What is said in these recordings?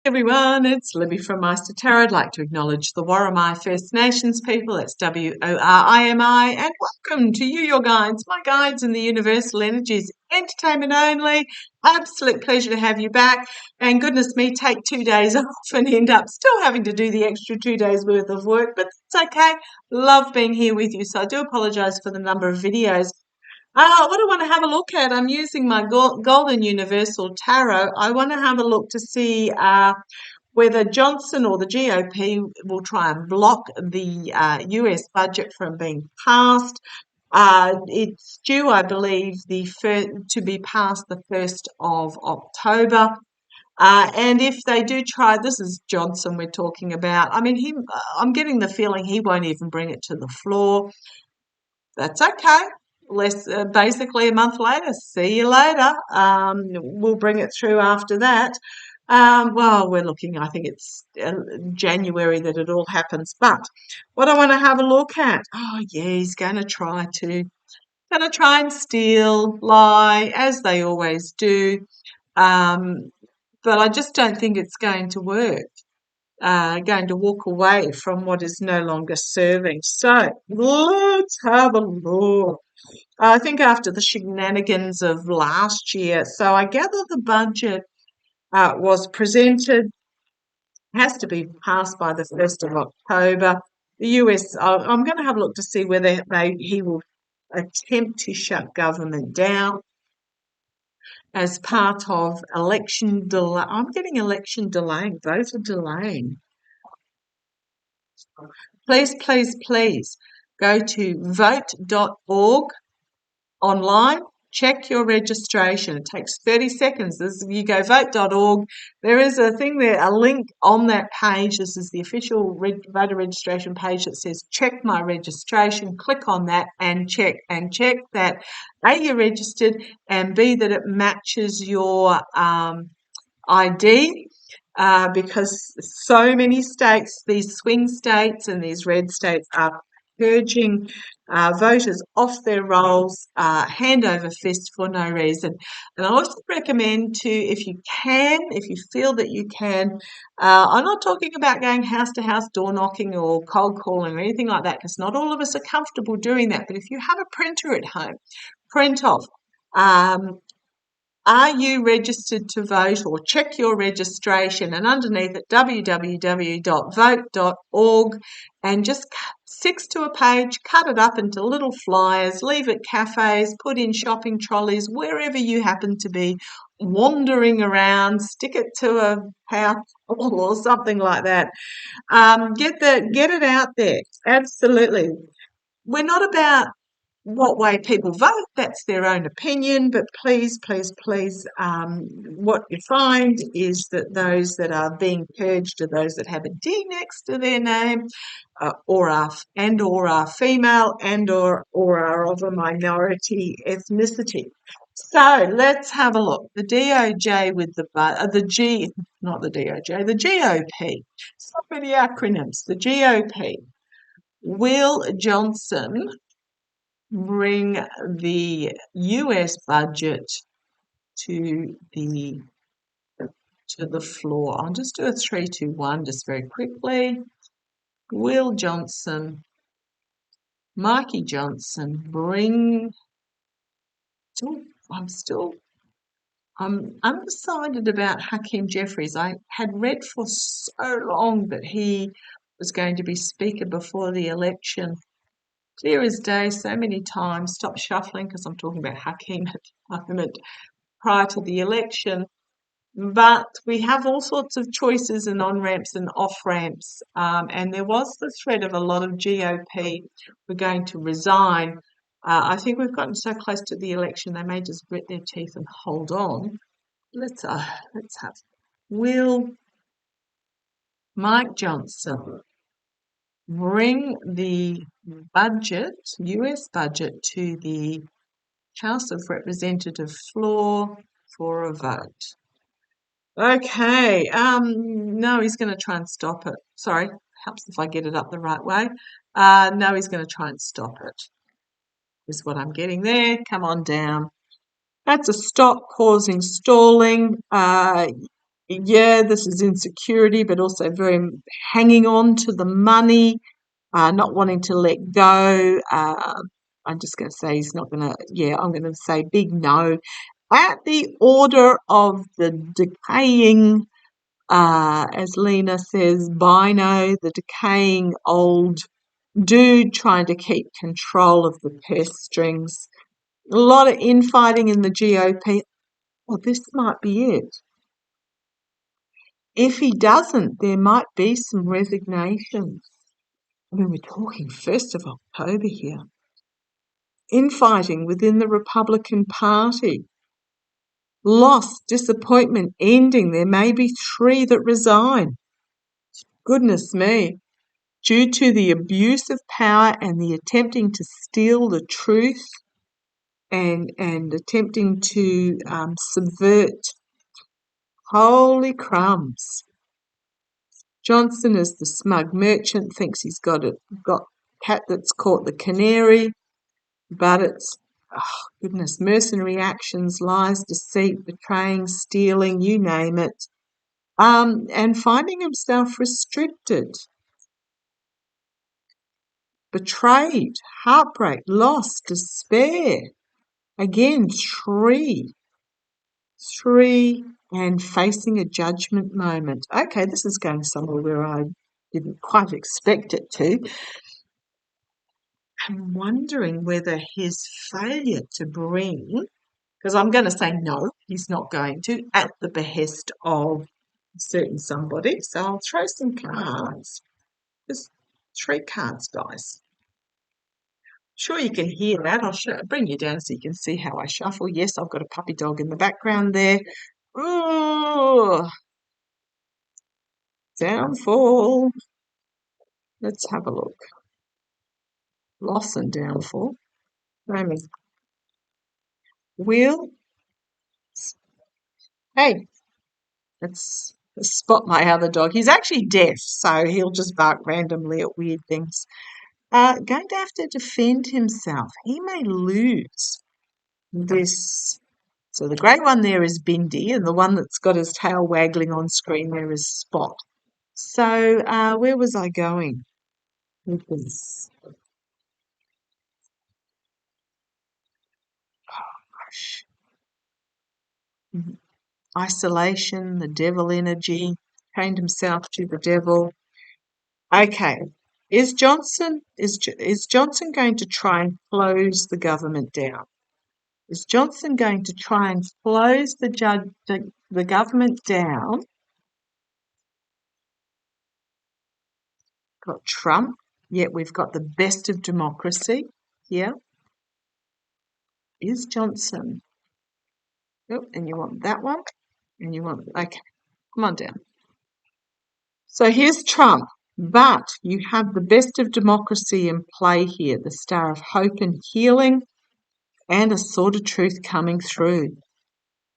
Everyone, it's Libby from Meister Tarot. I'd like to acknowledge the Worimi First Nations people. It's WORIMI, and welcome to you, your guides, my guides in the universal energies, entertainment only. Absolute pleasure to have you back. And goodness me, take 2 days off and end up still having to do the extra 2 days worth of work, but that's okay. Love being here with you. So I do apologize for the number of videos. What I want to have a look at, I'm using my Golden Universal Tarot. I want to have a look to see whether Johnson or the GOP will try and block the US budget from being passed. It's due, I believe, to be passed the 1st of October. And if they do try, this is Johnson we're talking about. I mean, I'm getting the feeling he won't even bring it to the floor. That's okay. Basically a month later, see you later. We'll bring it through after that. Well, we're looking, I think it's January that it all happens. But what I want to have a look at, yeah, he's going to try and steal, lie, as they always do. But I just don't think it's going to work. Going to walk away from what is no longer serving. So let's have a look. I think after the shenanigans of last year, so I gather the budget was presented, has to be passed by the 1st of October. The US, I'm going to have a look to see whether he will attempt to shut government down as part of election delay. I'm getting election delaying, voter delaying. Please, please, please go to vote.org online. Check your registration. It takes 30 seconds. You go vote.org. There is a thing there, a link on that page. This is the official voter registration page that says check my registration. Click on that and check that A, you're registered, and B, that it matches your ID. Because so many states, these swing states and these red states, are purging voters off their rolls, hand over fist for no reason. And I also recommend if you feel that you can, I'm not talking about going house to house, door knocking or cold calling or anything like that, because not all of us are comfortable doing that. But if you have a printer at home, print off. Are you registered to vote, or check your registration, and underneath it www.vote.org, and just 6 to a page, cut it up into little flyers, leave it cafes, put in shopping trolleys, wherever you happen to be wandering around, stick it to a house or something like that. Get it out there. Absolutely. We're not about what way people vote, that's their own opinion, but please, please, please, what you find is that those that are being purged are those that have a D next to their name, or are female, or are of a minority ethnicity. So let's have a look. The DOJ with the G, not the DOJ, the GOP. So many acronyms. The GOP. Will Johnson bring the US budget to the floor? I'll just do a 3, 2, 1 just very quickly. Will Johnson, Mikey Johnson, bring? I'm undecided about Hakeem Jeffries. I had read for so long that he was going to be speaker before the election. Clear as day, so many times. Stop shuffling because I'm talking about Hakeem at the moment prior to the election. But we have all sorts of choices and on-ramps and off-ramps. And there was the threat of a lot of GOP were going to resign. I think we've gotten so close to the election they may just grit their teeth and hold on. Let's have. Will Mike Johnson bring the budget, US budget, to the House of Representatives floor for a vote? Okay, no, he's going to try and stop it. Sorry, helps if I get it up the right way. No, he's going to try and stop it, is what I'm getting there. Come on down. That's a stop causing stalling. Yeah, this is insecurity, but also very hanging on to the money, not wanting to let go. I'm just going to say he's not going to, yeah, I'm going to say big no. At the order of the decaying, as Lena says, Bino, the decaying old dude trying to keep control of the purse strings. A lot of infighting in the GOP. Well, this might be it. If he doesn't, there might be some resignations. I mean, we're talking 1st of October here. Infighting within the Republican Party. Loss, disappointment, ending. There may be 3 that resign. Goodness me. Due to the abuse of power and the attempting to steal the truth and attempting to subvert. Holy crumbs. Johnson is the smug merchant, thinks he's got cat that's caught the canary, but it's, oh goodness, mercenary actions, lies, deceit, betraying, stealing, you name it, and finding himself restricted, betrayed, heartbreak, loss, despair. Again, 3, and facing a judgment moment. Okay, this is going somewhere where I didn't quite expect it to. I'm wondering whether his failure to bring, because I'm going to say no, he's not going to, at the behest of a certain somebody. So I'll throw some cards. Just 3 cards, guys. Sure, you can hear that. I'll bring you down so you can see how I shuffle. Yes, I've got a puppy dog in the background there. Ooh, downfall. Let's have a look. Loss and downfall. Roman. Wheel. Hey, let's spot my other dog. He's actually deaf, so he'll just bark randomly at weird things. Going to have to defend himself. He may lose this. So the grey one there is Bindi, and the one that's got his tail waggling on screen there is Spot. So where was I going with this? Gosh. Isolation, the devil energy, chained himself to the devil. Okay. Is Johnson going to try and close the government down? Is Johnson going to try and close the government down? Got Trump, yet we've got the best of democracy here. Is Johnson? Oh, and you want that one? And you want, okay, come on down. So here's Trump, but you have the best of democracy in play here, the Star of Hope and Healing, and a Sword of Truth coming through.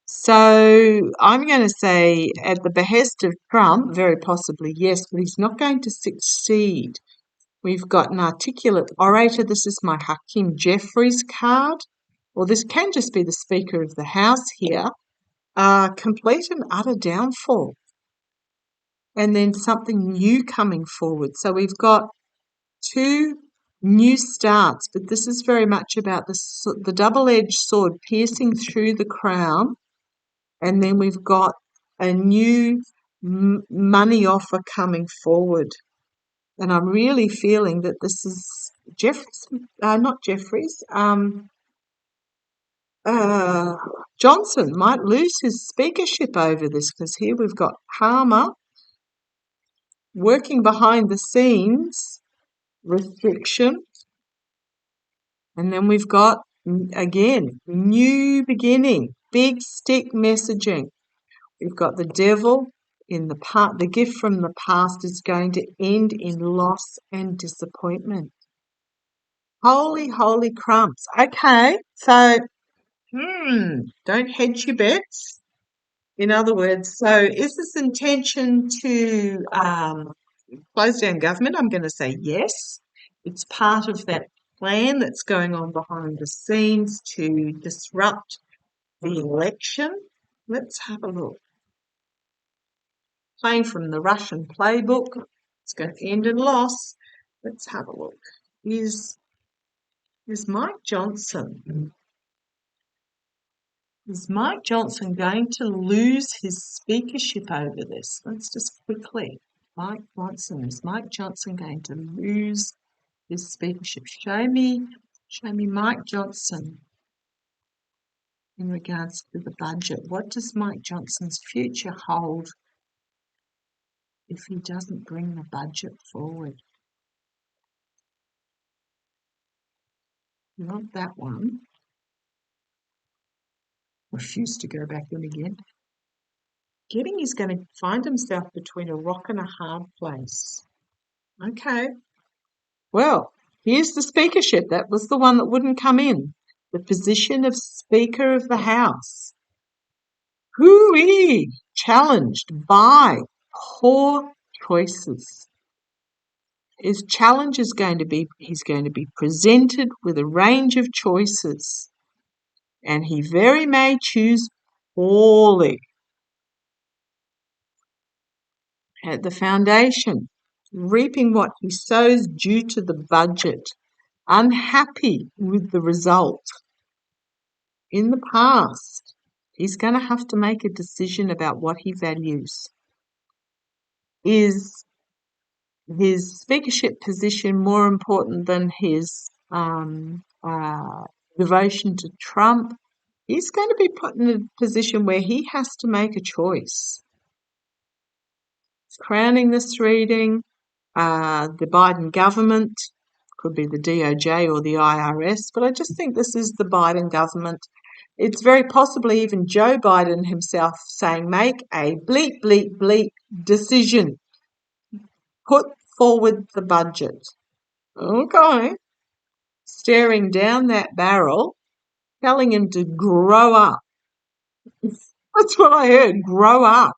So I'm going to say at the behest of Trump, very possibly, yes, but he's not going to succeed. We've got an articulate orator. This is my Hakeem Jeffries card, or this can just be the Speaker of the House here. Complete and utter downfall. And then something new coming forward. So we've got 2 new starts, but this is very much about the double-edged sword piercing through the crown. And then we've got a new money offer coming forward. And I'm really feeling that this is not Jeffries. Johnson might lose his speakership over this, because here we've got Palmer working behind the scenes, restriction. And then we've got, again, new beginning, big stick messaging. We've got the devil in the gift from the past is going to end in loss and disappointment. Holy crumbs. Okay, so, don't hedge your bets. In other words, so is this intention to close down government? I'm going to say yes. It's part of that plan that's going on behind the scenes to disrupt the election. Let's have a look. playing from the Russian playbook. It's going to end in loss. Let's have a look. Is Mike Johnson? Is Mike Johnson going to lose his speakership over this? Let's just quickly. Mike Johnson. Is Mike Johnson going to lose his speakership? Show me Mike Johnson in regards to the budget. What does Mike Johnson's future hold if he doesn't bring the budget forward? Not that one. Refuse to go back in again. He's going to find himself between a rock and a hard place. Okay. Well, here's the speakership. That was the one that wouldn't come in. The position of Speaker of the House. Hooey! Challenged by poor choices. His challenge is going to be, he's going to be presented with a range of choices, and he very may choose poorly. At the foundation, reaping what he sows due to the budget, unhappy with the result. In the past, he's going to have to make a decision about what he values. Is his speakership position more important than his devotion to Trump? He's going to be put in a position where he has to make a choice. Crowning this reading, the Biden government, could be the DOJ or the IRS, but I just think this is the Biden government. It's very possibly even Joe Biden himself saying, make a bleep, bleep, bleep decision. Put forward the budget. Okay. Staring down that barrel, telling him to grow up. That's what I heard, grow up.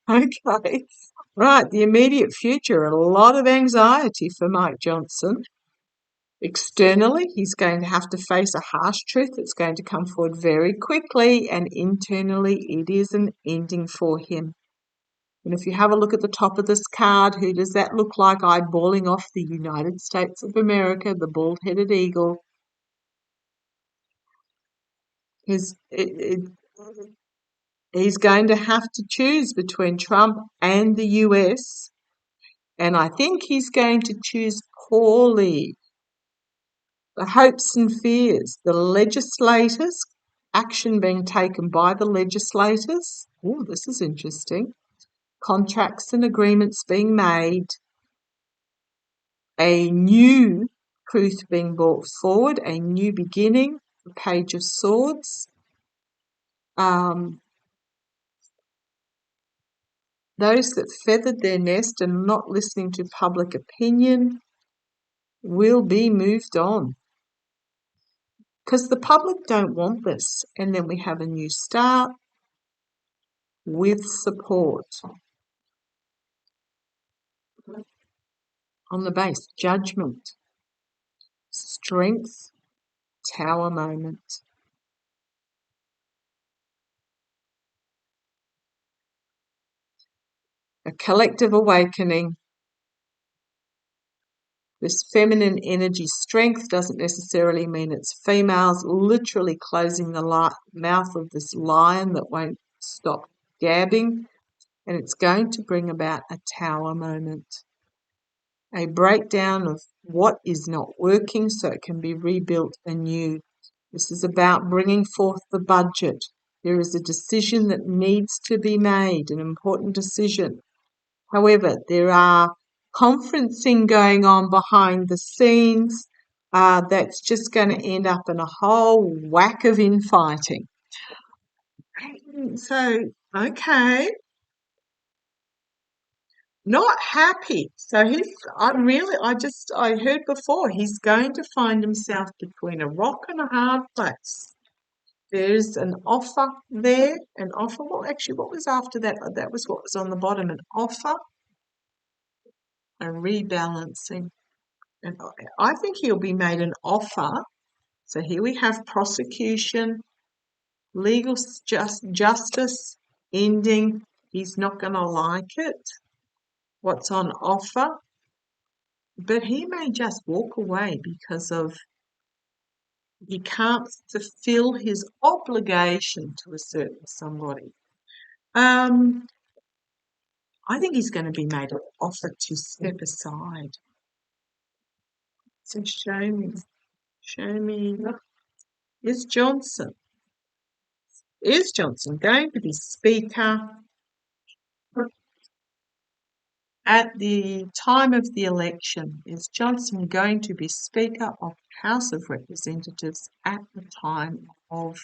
Okay. Right, the immediate future, a lot of anxiety for Mike Johnson. Externally, he's going to have to face a harsh truth that's going to come forward very quickly, and internally, it is an ending for him. And if you have a look at the top of this card, who does that look like eyeballing off? The United States of America, the bald-headed eagle. He's going to have to choose between Trump and the US, and I think he's going to choose poorly. The hopes and fears, the legislators, action being taken by the legislators. Oh, this is interesting. Contracts and agreements being made. A new truth being brought forward, a new beginning, the Page of Swords. Those that feathered their nest and not listening to public opinion will be moved on, because the public don't want this. And then we have a new start with support. On the base, judgment, strength, tower moment. A collective awakening. This feminine energy strength doesn't necessarily mean it's females literally closing the mouth of this lion that won't stop gabbing, and it's going to bring about a tower moment. A breakdown of what is not working so it can be rebuilt anew. This is about bringing forth the budget. There is a decision that needs to be made, an important decision. However, there are conferencing going on behind the scenes that's just going to end up in a whole whack of infighting. So, okay. Not happy. So I heard before, he's going to find himself between a rock and a hard place. There's an offer there, well, actually, what was after that? That was what was on the bottom, an offer, a rebalancing. And I think he'll be made an offer. So here we have prosecution, legal justice, ending, He's not going to like it, what's on offer, but he may just walk away because of he can't fulfill his obligation to a certain somebody. I think he's going to be made an offer to step aside. So show me, is Johnson going to be Speaker at the time of the election? Is Johnson going to be Speaker of the House of Representatives at the time of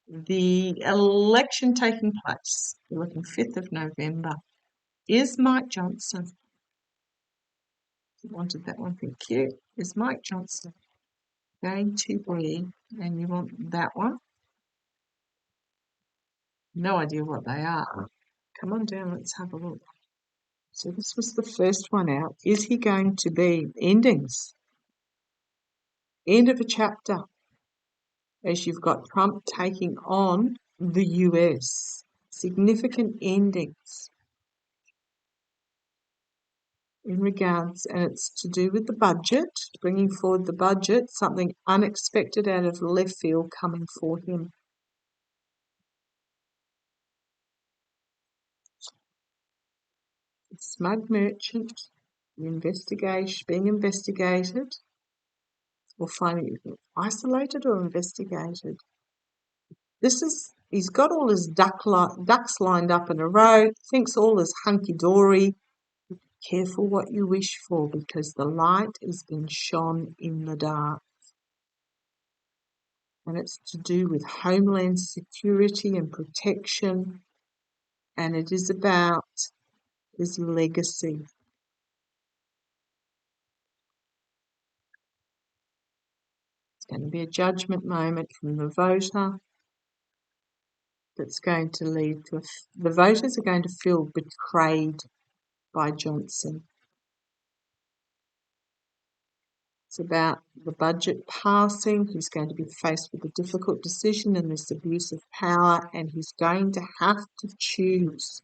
the election taking place? We're looking 5th of November. Is Mike Johnson, you wanted that one, thank you. Is Mike Johnson going to be, and you want that one? No idea what they are. Come on down, let's have a look. So this was the first one out. Is he going to be endings? End of a chapter, as you've got Trump taking on the US. Significant endings in regards, and it's to do with the budget, bringing forward the budget, something unexpected out of left field coming for him. The smug merchant, the investigation, being investigated, or finding isolated or investigated. He's got all his ducks lined up in a row, thinks all is hunky-dory. Careful what you wish for, because the light has been shone in the dark. And it's to do with homeland security and protection, and it is about his legacy. It's going to be a judgment moment from the voter that's going to lead to the voters are going to feel betrayed by Johnson. It's about the budget passing. He's going to be faced with a difficult decision in this abuse of power, and he's going to have to choose.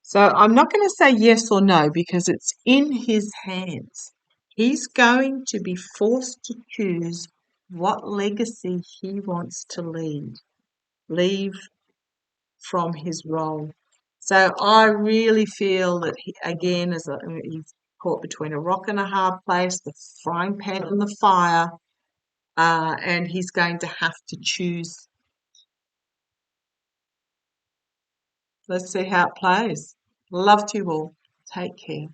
So I'm not going to say yes or no because it's in his hands. He's going to be forced to choose what legacy he wants to leave from his role. So I really feel that he's caught between a rock and a hard place, the frying pan and the fire, and he's going to have to choose. Let's see how it plays. Love to you all. Take care.